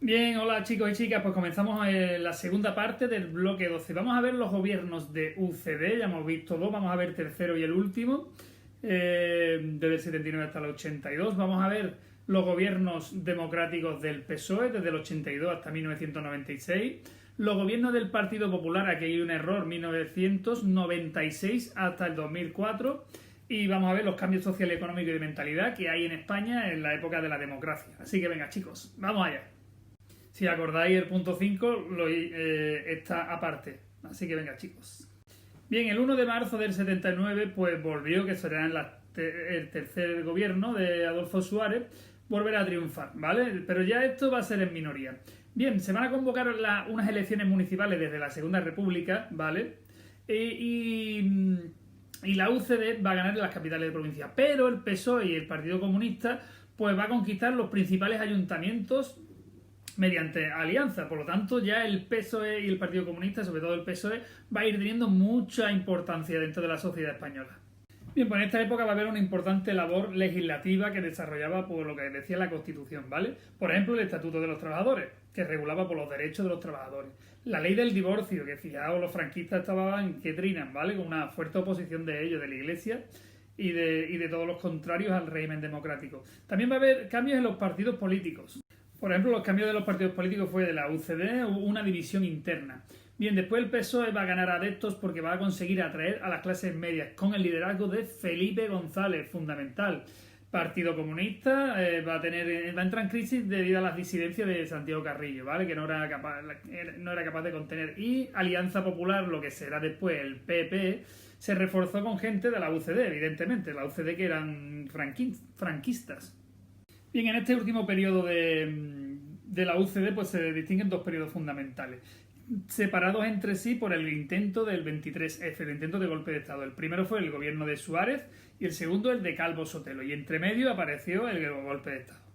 Bien, hola chicos y chicas, pues comenzamos la segunda parte del bloque 12. Vamos a ver los gobiernos de UCD, ya hemos visto dos, vamos a ver tercero y el último, desde el 79 hasta el 82. Vamos a ver los gobiernos democráticos del PSOE, desde el 82 hasta 1996. Los gobiernos del Partido Popular, aquí hay un error, 1996 hasta el 2004. Y vamos a ver los cambios sociales, económicos y de mentalidad que hay en España en la época de la democracia. Así que venga chicos, vamos allá. Si acordáis, el punto 5 está aparte. Así que venga, chicos. Bien, el 1 de marzo del 79, pues volvió, que será el tercer gobierno de Adolfo Suárez, volverá a triunfar, ¿vale? Pero ya esto va a ser en minoría. Bien, se van a convocar unas elecciones municipales desde la Segunda República, ¿vale? Y la UCD va a ganar en las capitales de provincia. Pero el PSOE y el Partido Comunista, pues va a conquistar los principales ayuntamientos mediante alianza. Por lo tanto, ya el PSOE y el Partido Comunista, sobre todo el PSOE, va a ir teniendo mucha importancia dentro de la sociedad española. Bien, pues en esta época va a haber una importante labor legislativa que desarrollaba por lo que decía la Constitución, ¿vale? Por ejemplo, el Estatuto de los Trabajadores, que regulaba por los derechos de los trabajadores. La ley del divorcio, que fijaos, los franquistas estaban que trinan, ¿vale? Con una fuerte oposición de ellos, de la Iglesia y de todos los contrarios al régimen democrático. También va a haber cambios en los partidos políticos. Por ejemplo, los cambios de los partidos políticos fue de la UCD, hubo una división interna. Bien, después el PSOE va a ganar adeptos porque va a conseguir atraer a las clases medias con el liderazgo de Felipe González, fundamental. Partido Comunista va a entrar en crisis debido a las disidencias de Santiago Carrillo, ¿vale? Que no era capaz de contener. Y Alianza Popular, lo que será después el PP, se reforzó con gente de la UCD, evidentemente. La UCD que eran franquistas. Bien, en este último periodo de la UCD pues se distinguen dos periodos fundamentales, separados entre sí por el intento del 23F, el intento de golpe de Estado. El primero fue el gobierno de Suárez y el segundo el de Calvo Sotelo, y entre medio apareció el golpe de Estado.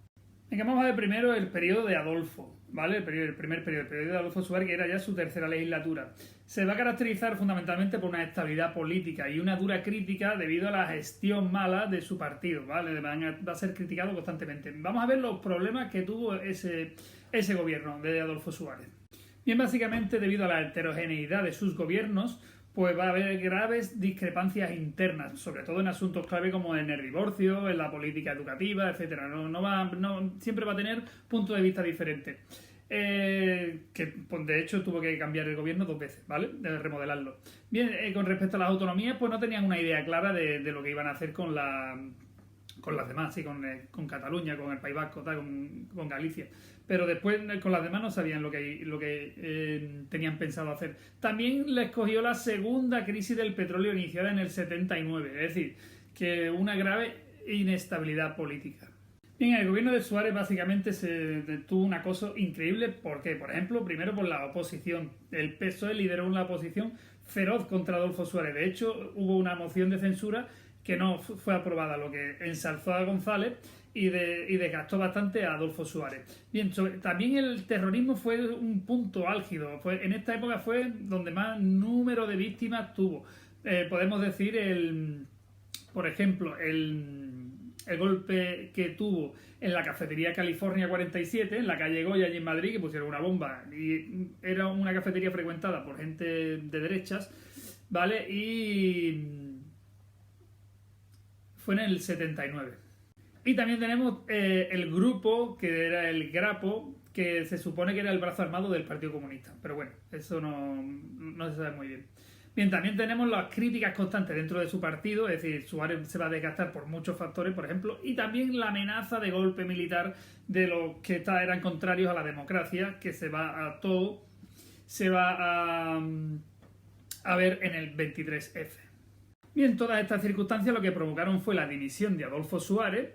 Venga, vamos a ver primero el periodo de Adolfo, ¿vale? El primer periodo, el periodo de Adolfo Suárez, que era ya su tercera legislatura. Se va a caracterizar fundamentalmente por una estabilidad política y una dura crítica debido a la gestión mala de su partido, ¿vale? Va a ser criticado constantemente. Vamos a ver los problemas que tuvo ese gobierno de Adolfo Suárez. Bien, básicamente debido a la heterogeneidad de sus gobiernos, pues va a haber graves discrepancias internas, sobre todo en asuntos clave como en el divorcio, en la política educativa, etcétera. Siempre va a tener puntos de vista diferentes. Que pues, de hecho tuvo que cambiar el gobierno 2 veces, ¿vale? De remodelarlo. Bien, con respecto a las autonomías, pues no tenían una idea clara de lo que iban a hacer con las demás, sí, con Cataluña, con el País Vasco, con Galicia. Pero después con las demás no sabían lo que tenían pensado hacer. También les cogió la segunda crisis del petróleo iniciada en el 79, es decir, que una grave inestabilidad política. Bien, el gobierno de Suárez básicamente tuvo un acoso increíble. ¿Por qué? Por ejemplo, primero por la oposición. El PSOE lideró una oposición feroz contra Adolfo Suárez. De hecho, hubo una moción de censura que no fue aprobada, lo que ensalzó a González y desgastó bastante a Adolfo Suárez. Bien, también el terrorismo fue un punto álgido. En esta época fue donde más número de víctimas tuvo. Podemos decir, por ejemplo, el golpe que tuvo en la cafetería California 47, en la calle Goya, allí en Madrid, que pusieron una bomba. Y era una cafetería frecuentada por gente de derechas, ¿vale? Y fue en el 79. Y también tenemos el grupo, que era el Grapo, que se supone que era el brazo armado del Partido Comunista. Pero bueno, eso no se sabe muy bien. Bien, también tenemos las críticas constantes dentro de su partido, es decir, Suárez se va a desgastar por muchos factores, por ejemplo, y también la amenaza de golpe militar de los que eran contrarios a la democracia, que se va a ver en el 23F. Bien, todas estas circunstancias lo que provocaron fue la dimisión de Adolfo Suárez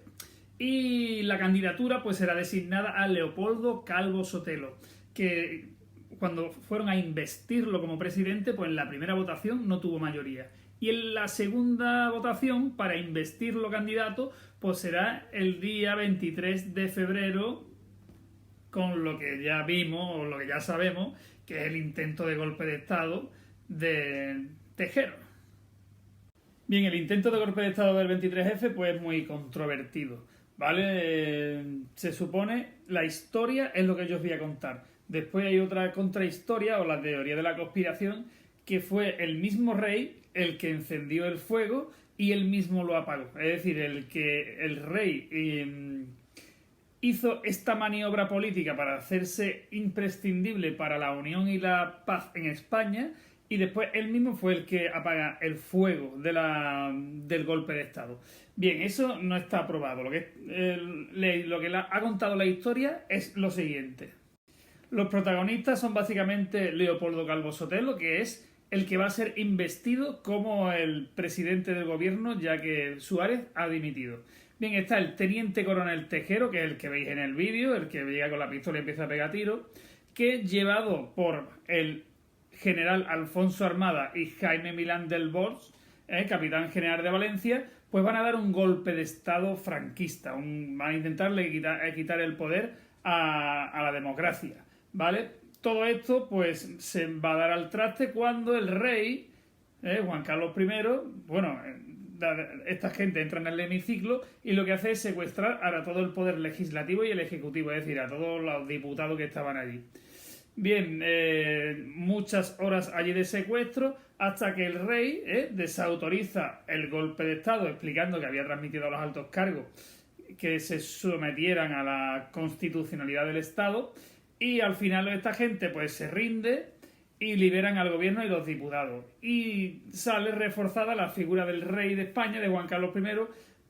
y la candidatura pues será designada a Leopoldo Calvo Sotelo, que cuando fueron a investirlo como presidente, pues en la primera votación no tuvo mayoría. Y en la segunda votación, para investirlo candidato, pues será el día 23 de febrero, con lo que ya vimos, o lo que ya sabemos, que es el intento de golpe de Estado de Tejero. Bien, el intento de golpe de Estado del 23F pues es muy controvertido. ¿vale? Se supone, la historia es lo que yo os voy a contar. Después hay otra contrahistoria o la teoría de la conspiración, que fue el mismo rey el que encendió el fuego y él mismo lo apagó. Es decir, el rey hizo esta maniobra política para hacerse imprescindible para la unión y la paz en España, y después él mismo fue el que apaga el fuego del golpe de Estado. Bien, eso no está aprobado. Lo que ha contado la historia es lo siguiente. Los protagonistas son básicamente Leopoldo Calvo Sotelo, que es el que va a ser investido como el presidente del gobierno, ya que Suárez ha dimitido. Bien, está el teniente coronel Tejero, que es el que veis en el vídeo, el que llega con la pistola y empieza a pegar tiros, que llevado por el general Alfonso Armada y Jaime Milán del Bosch, capitán general de Valencia, pues van a dar un golpe de estado franquista, van a intentarle quitar el poder a la democracia, ¿vale? Todo esto pues se va a dar al traste cuando el rey, Juan Carlos I, bueno, esta gente entra en el hemiciclo y lo que hace es secuestrar a todo el poder legislativo y el ejecutivo, es decir, a todos los diputados que estaban allí. Bien, muchas horas allí de secuestro hasta que el rey desautoriza el golpe de estado, explicando que había transmitido a los altos cargos que se sometieran a la constitucionalidad del estado, y al final esta gente pues se rinde y liberan al gobierno y los diputados, y sale reforzada la figura del rey de España, de Juan Carlos I,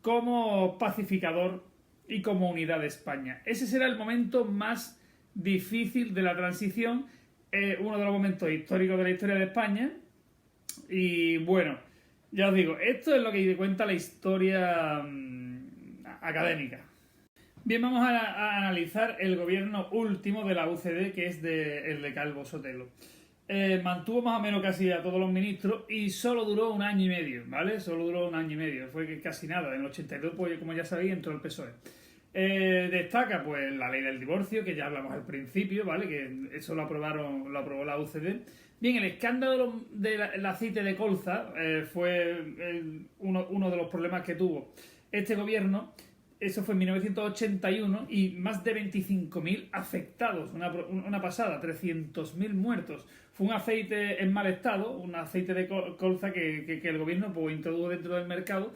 como pacificador y como unidad de España. Ese será el momento más difícil de la transición, uno de los momentos históricos de la historia de España. Y bueno, ya os digo, esto es lo que cuenta la historia académica. Bien, vamos a analizar el gobierno último de la UCD, que es el de Calvo Sotelo. Mantuvo más o menos casi a todos los ministros y solo duró un año y medio, ¿vale? Solo duró un año y medio, fue casi nada. En el 82, pues, como ya sabéis, entró el PSOE. Destaca pues la ley del divorcio, que ya hablamos al principio, ¿vale? Que eso lo aprobó la UCD. Bien, el escándalo del aceite de colza fue uno de los problemas que tuvo este gobierno. Eso fue en 1981 y más de 25.000 afectados, una pasada, 300.000 muertos. Fue un aceite en mal estado, un aceite de colza que el gobierno pues, introdujo dentro del mercado.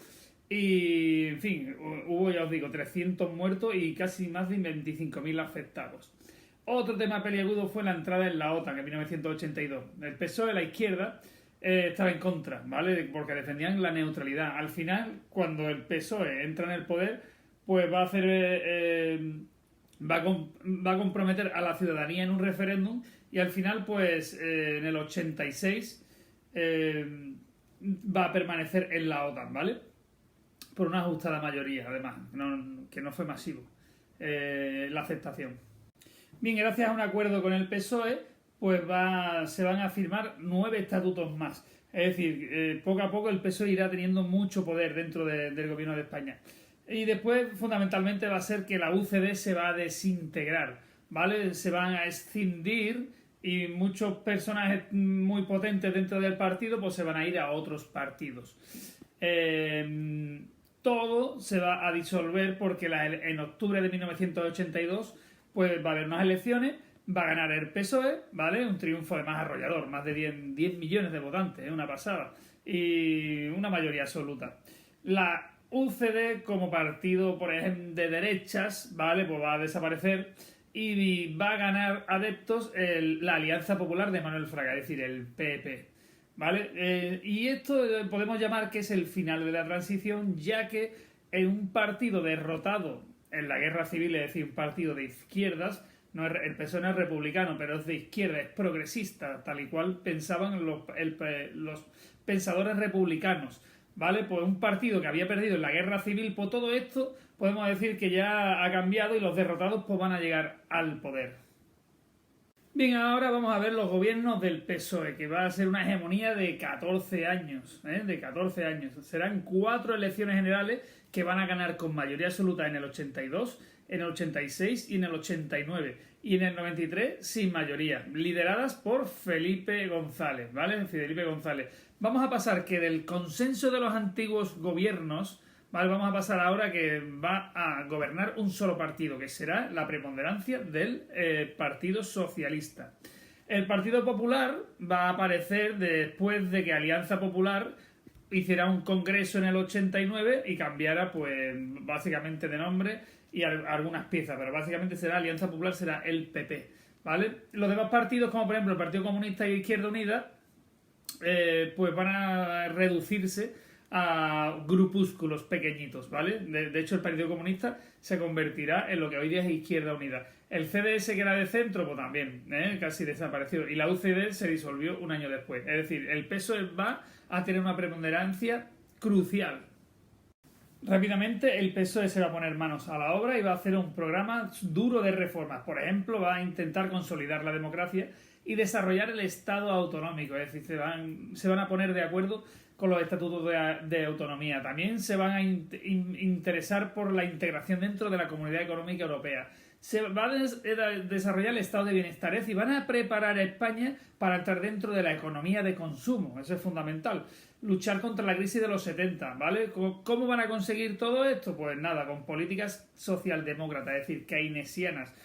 Y, en fin, hubo, ya os digo, 300 muertos y casi más de 25.000 afectados. Otro tema peliagudo fue la entrada en la OTAN en 1982. El PSOE, la izquierda, estaba en contra, ¿vale? Porque defendían la neutralidad. Al final, cuando el PSOE entra en el poder, pues va a hacer... va a comprometer a la ciudadanía en un referéndum y al final, pues, en el 86 va a permanecer en la OTAN, ¿vale? Por una ajustada mayoría, además, que no fue masivo la aceptación. Bien, gracias a un acuerdo con el PSOE, pues se van a firmar 9 estatutos más. Es decir, poco a poco el PSOE irá teniendo mucho poder dentro del gobierno de España. Y después, fundamentalmente, va a ser que la UCD se va a desintegrar, ¿vale? Se van a escindir y muchos personajes muy potentes dentro del partido pues se van a ir a otros partidos. Todo se va a disolver porque en octubre de 1982 pues va a haber unas elecciones, va a ganar el PSOE, ¿vale? Un triunfo además arrollador, más de 10 millones de votantes, una pasada, y una mayoría absoluta. La UCD como partido, por ejemplo, de derechas, ¿vale? Pues va a desaparecer y va a ganar adeptos la Alianza Popular de Manuel Fraga, es decir, el PP, ¿vale? Y esto podemos llamar que es el final de la transición, ya que en un partido derrotado en la guerra civil, es decir, un partido de izquierdas, el PSOE no es republicano, pero es de izquierda, es progresista, tal y cual pensaban los pensadores republicanos, ¿vale? Pues un partido que había perdido en la guerra civil, pues todo esto podemos decir que ya ha cambiado y los derrotados pues van a llegar al poder. Bien, ahora vamos a ver los gobiernos del PSOE, que va a ser una hegemonía de 14 años, de 14 años. Serán 4 elecciones generales que van a ganar con mayoría absoluta en el 82, en el 86 y en el 89. Y en el 93 sin mayoría, lideradas por Felipe González, ¿vale? Felipe González. Vamos a pasar que del consenso de los antiguos gobiernos, ¿vale? Vamos a pasar ahora que va a gobernar un solo partido, que será la preponderancia del Partido Socialista. El Partido Popular va a aparecer después de que Alianza Popular hiciera un congreso en el 89 y cambiara, pues, básicamente de nombre y algunas piezas, pero básicamente será Alianza Popular, será el PP, ¿vale? Los demás partidos, como por ejemplo el Partido Comunista y Izquierda Unida, pues van a reducirse a grupúsculos pequeñitos, ¿vale? De hecho, el Partido Comunista se convertirá en lo que hoy día es Izquierda Unida. El CDS, que era de centro, pues también, casi desapareció. Y la UCD se disolvió un año después. Es decir, el PSOE va a tener una preponderancia crucial. Rápidamente, el PSOE se va a poner manos a la obra y va a hacer un programa duro de reformas. Por ejemplo, va a intentar consolidar la democracia y desarrollar el Estado autonómico. Es decir, se van a poner de acuerdo con los estatutos de autonomía. También se van a interesar por la integración dentro de la Comunidad Económica Europea. Se va a desarrollar el estado de bienestar, es decir, van a preparar a España para entrar dentro de la economía de consumo, eso es fundamental. Luchar contra la crisis de los 70, ¿vale? ¿Cómo van a conseguir todo esto? Pues nada, con políticas socialdemócratas, es decir, keynesianas,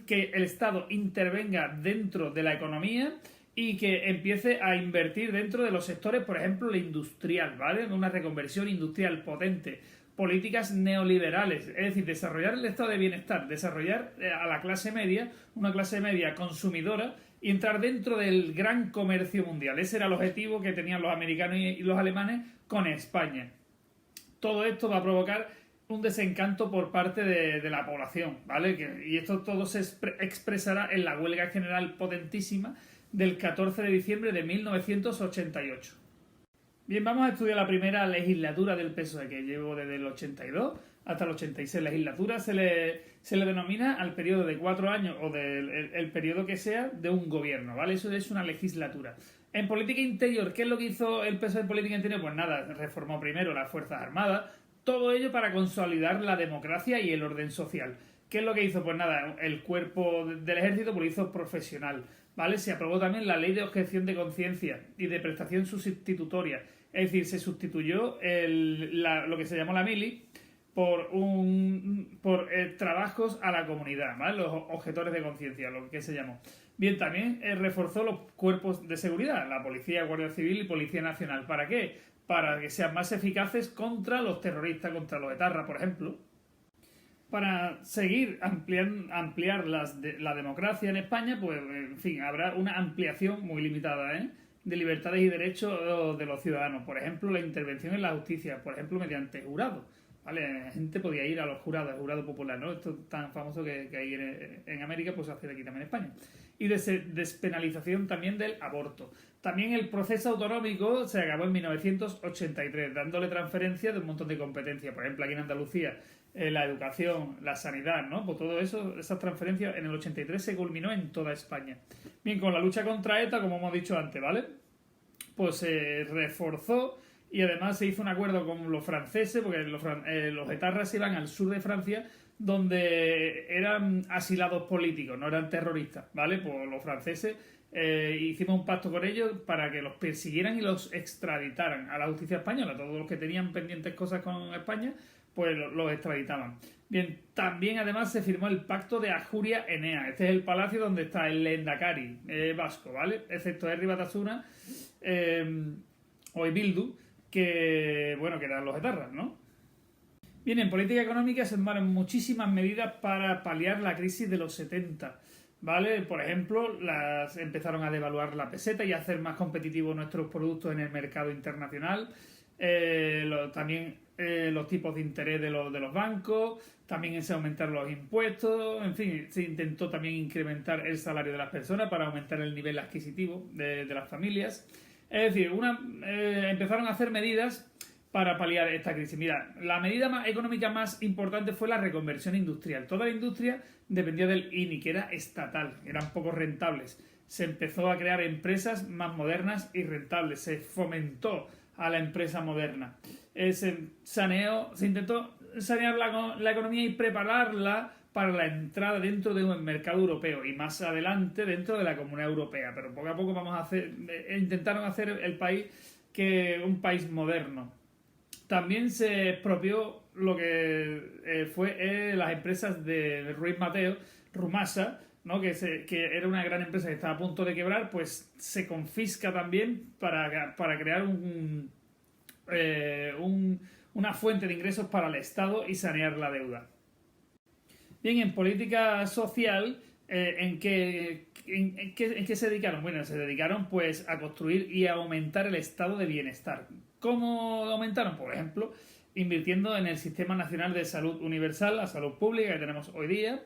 que el Estado intervenga dentro de la economía y que empiece a invertir dentro de los sectores, por ejemplo, el industrial, ¿vale? Una reconversión industrial potente. Políticas neoliberales, es decir, desarrollar el estado de bienestar, desarrollar a la clase media, una clase media consumidora y entrar dentro del gran comercio mundial. Ese era el objetivo que tenían los americanos y los alemanes con España. Todo esto va a provocar un desencanto por parte de la población, ¿vale? Y esto todo se expresará en la huelga general potentísima del 14 de diciembre de 1988. Bien, vamos a estudiar la primera legislatura del PSOE, que llevo desde el 82 hasta el 86. Legislatura se le denomina al periodo de 4 años o el periodo que sea de un gobierno, ¿vale? Eso es una legislatura. En política interior, ¿qué es lo que hizo el PSOE en política interior? Pues nada, reformó primero las Fuerzas Armadas, todo ello para consolidar la democracia y el orden social. ¿Qué es lo que hizo? Pues nada, el cuerpo del ejército pues lo hizo profesional, ¿vale? Se aprobó también la ley de objeción de conciencia y de prestación sustitutoria. Es decir, se sustituyó lo que se llamó la mili por trabajos a la comunidad, ¿vale? Los objetores de conciencia, lo que se llamó. Bien, también reforzó los cuerpos de seguridad, la Policía, Guardia Civil y Policía Nacional. ¿Para qué? Para que sean más eficaces contra los terroristas, contra los etarras, por ejemplo. Para seguir ampliar la democracia en España, pues, en fin, habrá una ampliación muy limitada, de libertades y derechos de los ciudadanos. Por ejemplo, la intervención en la justicia, por ejemplo, mediante jurado. ¿Vale? La gente podía ir a los jurados, el jurado popular, ¿no? Esto es tan famoso que hay en América, pues se hace aquí también en España. Y despenalización también del aborto. También el proceso autonómico se acabó en 1983, dándole transferencia de un montón de competencias. Por ejemplo, aquí en Andalucía, la educación, la sanidad, ¿no? Pues todo eso, esas transferencias en el 83 se culminó en toda España. Bien, con la lucha contra ETA, como hemos dicho antes, ¿vale? Pues se reforzó y además se hizo un acuerdo con los franceses, porque los etarras iban al sur de Francia, donde eran asilados políticos, no eran terroristas, ¿vale? Pues los franceses hicimos un pacto con ellos para que los persiguieran y los extraditaran a la justicia española. Todos los que tenían pendientes cosas con España, pues los extraditaban. Bien, también además se firmó el pacto de Ajuria Enea. Este es el palacio donde está el Lehendakari vasco, ¿vale? Excepto Herri Batasuna o Bildu, que eran los etarras, ¿no? Bien, en política económica se tomaron muchísimas medidas para paliar la crisis de los 70, ¿vale? Por ejemplo, empezaron a devaluar la peseta y a hacer más competitivos nuestros productos en el mercado internacional. También los tipos de interés de los bancos, también se aumentaron los impuestos, en fin, se intentó también incrementar el salario de las personas para aumentar el nivel adquisitivo de las familias. Es decir, empezaron a hacer medidas para paliar esta crisis. Mira, la medida económica más importante fue la reconversión industrial. Toda la industria dependía del INI, que era estatal, eran poco rentables. Se empezó a crear empresas más modernas y rentables, se fomentó a la empresa moderna. Se intentó sanear la economía y prepararla para la entrada dentro de un mercado europeo y más adelante dentro de la Comunidad Europea. Pero poco a poco intentaron hacer el país un país moderno. también se expropió lo que fue las empresas de Ruiz Mateo, Rumasa, ¿no? Que era una gran empresa que estaba a punto de quebrar, pues se confisca también para crear una fuente de ingresos para el Estado y sanear la deuda. Bien, en política social, ¿en qué se dedicaron? Bueno, se dedicaron pues a construir y a aumentar el estado de bienestar. ¿Cómo lo aumentaron? Por ejemplo, invirtiendo en el Sistema Nacional de Salud Universal, la salud pública que tenemos hoy día,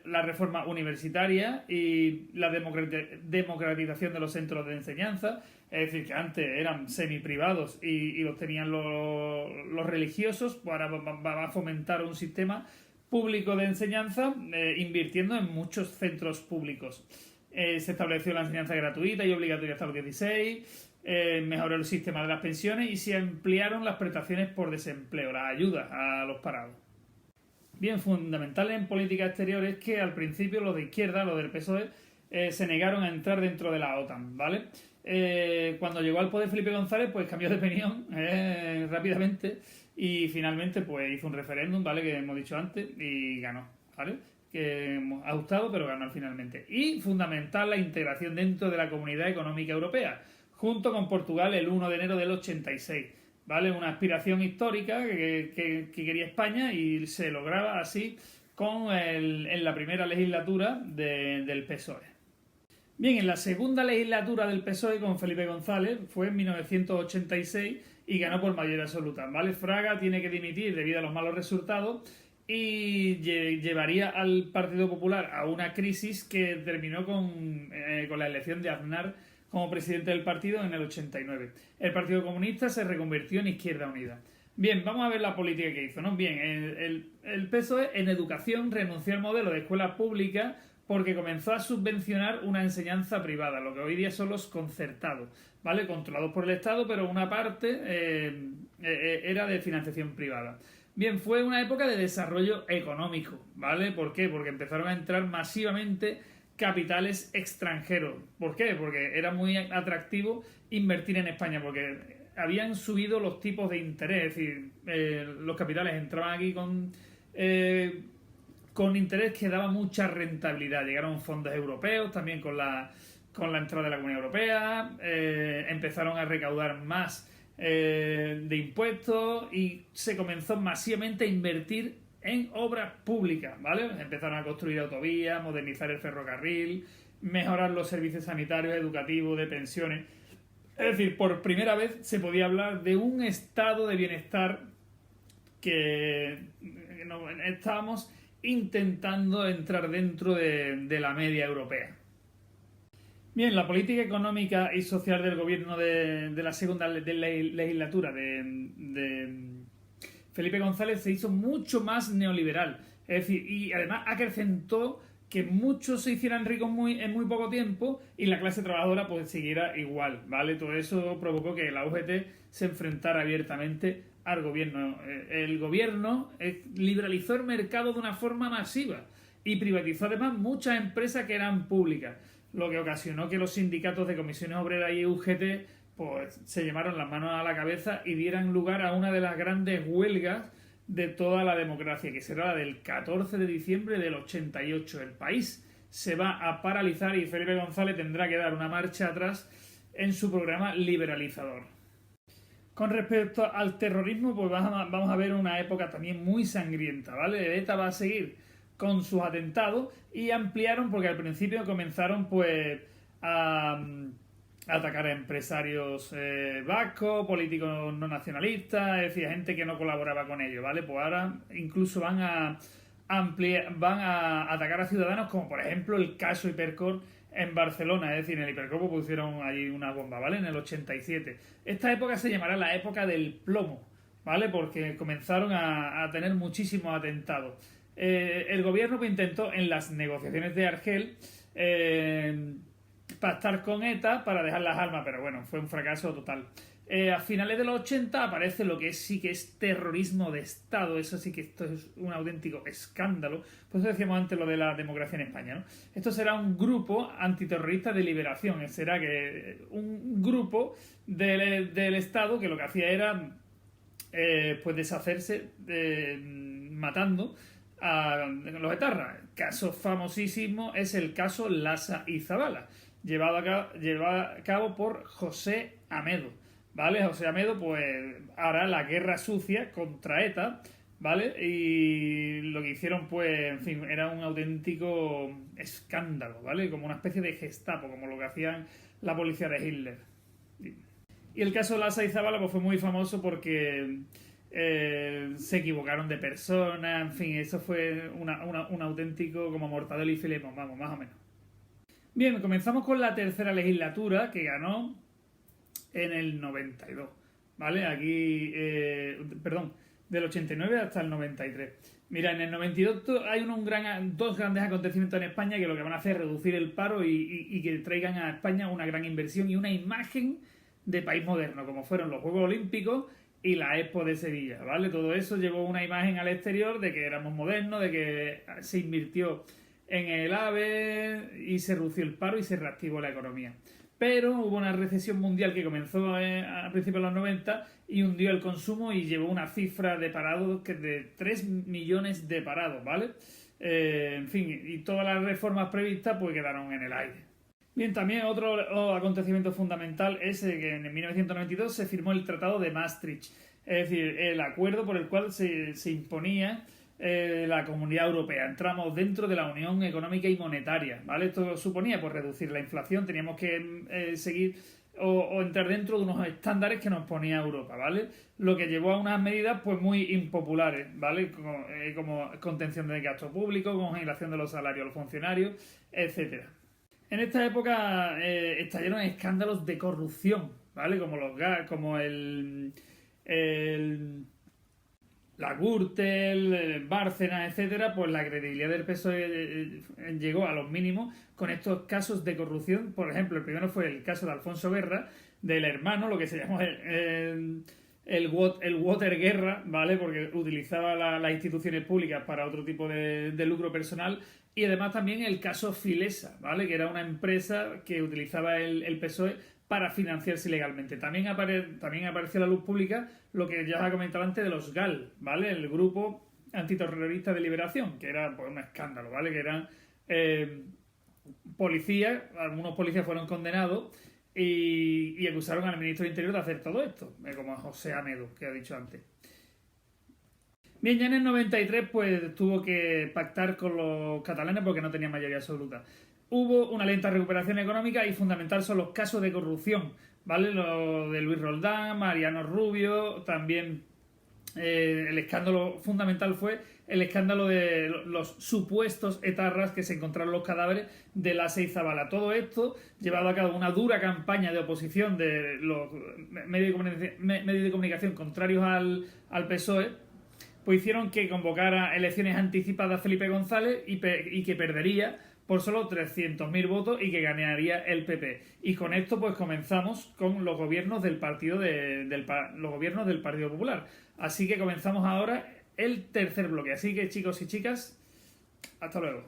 la reforma universitaria y la democratización de los centros de enseñanza. Es decir, que antes eran semi-privados y los tenían los religiosos. Ahora va a fomentar un sistema público de enseñanza, invirtiendo en muchos centros públicos. Se estableció la enseñanza gratuita y obligatoria hasta los 16, mejoró el sistema de las pensiones y se ampliaron las prestaciones por desempleo, las ayudas a los parados. Bien, fundamental en política exterior es que al principio los de izquierda, los del PSOE, se negaron a entrar dentro de la OTAN, ¿vale? Cuando llegó al poder Felipe González, pues cambió de opinión rápidamente y finalmente pues hizo un referéndum, ¿vale? Que hemos dicho antes y ganó, ¿vale? Que hemos ajustado, pero ganó finalmente. Y fundamental la integración dentro de la Comunidad Económica Europea, junto con Portugal el 1 de enero del 86. ¿Vale? Una aspiración histórica que quería España y se lograba así en la primera legislatura del PSOE. Bien, en la segunda legislatura del PSOE con Felipe González fue en 1986 y ganó por mayoría absoluta, ¿vale? Fraga tiene que dimitir debido a los malos resultados y llevaría al Partido Popular a una crisis que terminó con la elección de Aznar como presidente del partido en el 89. El Partido Comunista se reconvirtió en Izquierda Unida. Bien, vamos a ver la política que hizo, ¿no? Bien, el PSOE en educación renunció al modelo de escuela pública porque comenzó a subvencionar una enseñanza privada, lo que hoy día son los concertados, ¿vale? Controlados por el Estado, pero una parte era de financiación privada. Bien, fue una época de desarrollo económico, ¿vale? ¿Por qué? Porque empezaron a entrar masivamente capitales extranjeros. ¿Por qué? Porque era muy atractivo invertir en España, porque habían subido los tipos de interés, es decir, los capitales entraban aquí con interés que daba mucha rentabilidad. Llegaron fondos europeos también con la entrada de la Comunidad Europea, empezaron a recaudar más de impuestos y se comenzó masivamente a invertir en obras públicas, ¿vale? Empezaron a construir autovías, modernizar el ferrocarril, mejorar los servicios sanitarios, educativos, de pensiones. Es decir, por primera vez se podía hablar de un estado de bienestar que estábamos intentando entrar dentro de la media europea. Bien, la política económica y social del gobierno de la segunda legislatura de Felipe González se hizo mucho más neoliberal. Es decir, y además acrecentó que muchos se hicieran ricos en muy poco tiempo y la clase trabajadora pues siguiera igual, ¿vale? Todo eso provocó que la UGT se enfrentara abiertamente al gobierno. El gobierno liberalizó el mercado de una forma masiva y privatizó además muchas empresas que eran públicas, lo que ocasionó que los sindicatos de comisiones obreras y UGT pues se llevaron las manos a la cabeza y dieran lugar a una de las grandes huelgas de toda la democracia, que será la del 14 de diciembre del 88. El país se va a paralizar y Felipe González tendrá que dar una marcha atrás en su programa liberalizador. Con respecto al terrorismo, pues vamos a ver una época también muy sangrienta, ¿vale? ETA va a seguir con sus atentados y ampliaron, porque al principio comenzaron pues a atacar a empresarios vascos, políticos no nacionalistas, es decir, gente que no colaboraba con ellos, ¿vale? Pues ahora incluso van a atacar a ciudadanos, como por ejemplo el caso Hipercor en Barcelona, es decir, en el Hipercor pusieron allí una bomba, ¿vale? En el 87. Esta época se llamará la época del plomo, ¿vale? Porque comenzaron a tener muchísimos atentados. El gobierno pues intentó en las negociaciones de Argel pactar con ETA para dejar las armas, pero bueno, fue un fracaso total. A finales de los 80 aparece lo que sí que es terrorismo de Estado. Eso sí que esto es un auténtico escándalo. Por eso decíamos antes lo de la democracia en España, ¿no? Esto será un grupo antiterrorista de liberación. Será que un grupo del Estado que lo que hacía era pues deshacerse matando a los etarras. Caso famosísimo es el caso Lasa y Zabala, llevado a cabo por José Amedo, ¿vale? José Amedo pues hará la guerra sucia contra ETA, ¿vale? Y lo que hicieron pues, en fin, era un auténtico escándalo, ¿vale? Como una especie de Gestapo, como lo que hacían la policía de Hitler. Y el caso Lasa y Zabala pues fue muy famoso porque se equivocaron de persona, en fin, eso fue un auténtico como Mortadelo y Filemón, vamos, más o menos. Bien, comenzamos con la tercera legislatura que ganó en el 92, ¿vale? Aquí, perdón, del 89 hasta el 93. Mira, en el 92 hay dos grandes acontecimientos en España que lo que van a hacer es reducir el paro y que traigan a España una gran inversión y una imagen de país moderno, como fueron los Juegos Olímpicos y la Expo de Sevilla, ¿vale? Todo eso llevó una imagen al exterior de que éramos modernos, de que se invirtió en el AVE y se redució el paro y se reactivó la economía. Pero hubo una recesión mundial que comenzó a principios de los 90 y hundió el consumo y llevó una cifra de parados de 3 millones de parados, ¿vale? En fin, y todas las reformas previstas pues quedaron en el aire. Bien, también otro acontecimiento fundamental es que en 1992 se firmó el Tratado de Maastricht, es decir, el acuerdo por el cual se imponía la Comunidad Europea. Entramos dentro de la Unión Económica y Monetaria, ¿vale? Esto suponía pues reducir la inflación, teníamos que seguir o entrar dentro de unos estándares que nos ponía Europa, ¿vale? Lo que llevó a unas medidas pues muy impopulares, ¿vale? Como contención del gasto público, congelación de los salarios de los funcionarios, etcétera. En esta época estallaron escándalos de corrupción, ¿vale? Como la Gürtel, Bárcenas, etcétera, pues la credibilidad del PSOE llegó a los mínimos con estos casos de corrupción. Por ejemplo, el primero fue el caso de Alfonso Guerra, del hermano, lo que se llamó el Waterguerra, ¿vale? Porque utilizaba las instituciones públicas para otro tipo de lucro personal. Y además también el caso Filesa, ¿vale? Que era una empresa que utilizaba el PSOE para financiarse ilegalmente. También apareció a la luz pública lo que ya comentaba antes de los GAL, ¿vale? El Grupo Antiterrorista de Liberación, que era pues, un escándalo, ¿vale? Que eran policías, algunos policías fueron condenados y acusaron al ministro del Interior de hacer todo esto, como José Amedo, que he dicho antes. Bien, ya en el 93 pues tuvo que pactar con los catalanes porque no tenía mayoría absoluta. Hubo una lenta recuperación económica y fundamental son los casos de corrupción, ¿vale? Lo de Luis Roldán, Mariano Rubio, también el escándalo fundamental fue el escándalo de los supuestos etarras que se encontraron los cadáveres de Lasa y Zabala. Todo esto llevado a cabo una dura campaña de oposición de los medios de comunicación contrarios al PSOE, pues hicieron que convocara elecciones anticipadas Felipe González y que perdería por solo 300.000 votos y que ganaría el PP. Y con esto pues comenzamos con los gobiernos del Partido Popular. Así que comenzamos ahora el tercer bloque. Así que chicos y chicas, hasta luego.